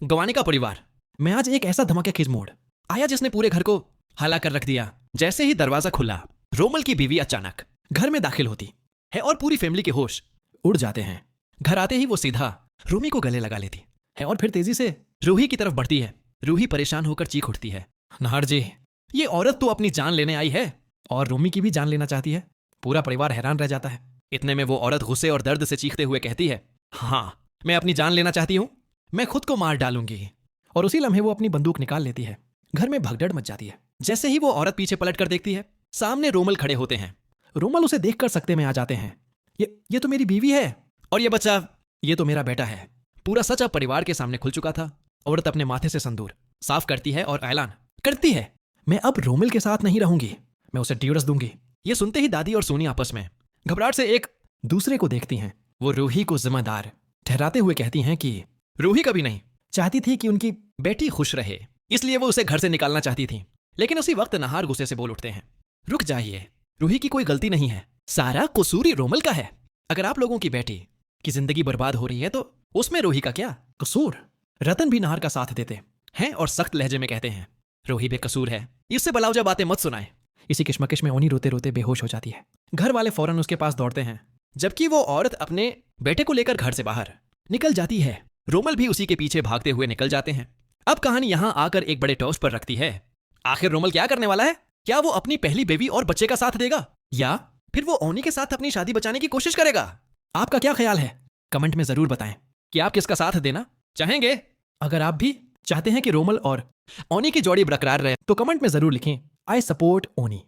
गंवाने का परिवार में आज एक ऐसा धमाकेदार मोड़ आया जिसने पूरे घर को हिला कर रख दिया। जैसे ही दरवाजा खुला, रोमल की बीवी अचानक घर में दाखिल होती है और पूरी फैमिली के होश उड़ जाते हैं। घर आते ही वो सीधा रूही को गले लगा लेती है और फिर तेजी से रूही की तरफ बढ़ती है। रूही परेशान होकर चीख उठती है, नाहर जी, ये औरत तो अपनी जान लेने आई है और रूमी की भी जान लेना चाहती है। पूरा परिवार हैरान रह जाता है। इतने में वो औरत गुस्से और दर्द से चीखते हुए कहती है, हाँ, मैं अपनी जान लेना चाहती हूँ, मैं खुद को मार डालूंगी। और उसी लम्हे वो अपनी बंदूक निकाल लेती है। घर में भगदड़ मच जाती है। जैसे ही वो औरत पीछे पलट कर देखती है, सामने रोमल खड़े होते हैं। रोमल उसे देखकर सकते में आ जाते हैं। ये तो मेरी बीवी है और ये बच्चा, ये तो मेरा बेटा है। पूरा सच अब परिवार के सामने खुल चुका था। औरत अपने माथे से संदूर साफ करती है और ऐलान करती है, मैं अब रोमल के साथ नहीं रहूंगी, मैं उसे डिवोर्स दूंगी। ये सुनते ही दादी और सोनी आपस में घबराहट से एक दूसरे को देखती हैं। वो रूही को जिम्मेदार ठहराते हुए कहती हैं कि रूही कभी नहीं चाहती थी कि उनकी बेटी खुश रहे, इसलिए वो उसे घर से निकालना चाहती थी। लेकिन उसी वक्त नहार गुस्से से बोल उठते हैं, रुक जाइए, रूही की कोई गलती नहीं है, सारा कसूर ही रोमल का है। अगर आप लोगों की बेटी की जिंदगी बर्बाद हो रही है तो उसमें रूही का क्या कसूर? रतन भी नहार का साथ देते हैं और सख्त लहजे में कहते हैं, रूही बेकसूर है, इससे बलाउजा बातें मत सुनाए। इसी किशमकिश में ओनी रोते रोते बेहोश हो जाती है। घर वाले फौरन उसके पास दौड़ते हैं, जबकि वो औरत अपने बेटे को लेकर घर से बाहर निकल जाती है। रोमल भी उसी के पीछे भागते हुए निकल जाते हैं। अब कहानी यहां आकर एक बड़े टॉस पर रखती है। आखिर रोमल क्या करने वाला है? क्या वो अपनी पहली बेबी और बच्चे का साथ देगा या फिर वो ओनी के साथ अपनी शादी बचाने की कोशिश करेगा? आपका क्या ख्याल है? कमेंट में जरूर बताएं कि आप किसका साथ देना चाहेंगे। अगर आप भी चाहते हैं कि रोमल और ओनी की जोड़ी बरकरार रहे तो कमेंट में जरूर लिखें, आई सपोर्ट ओनी।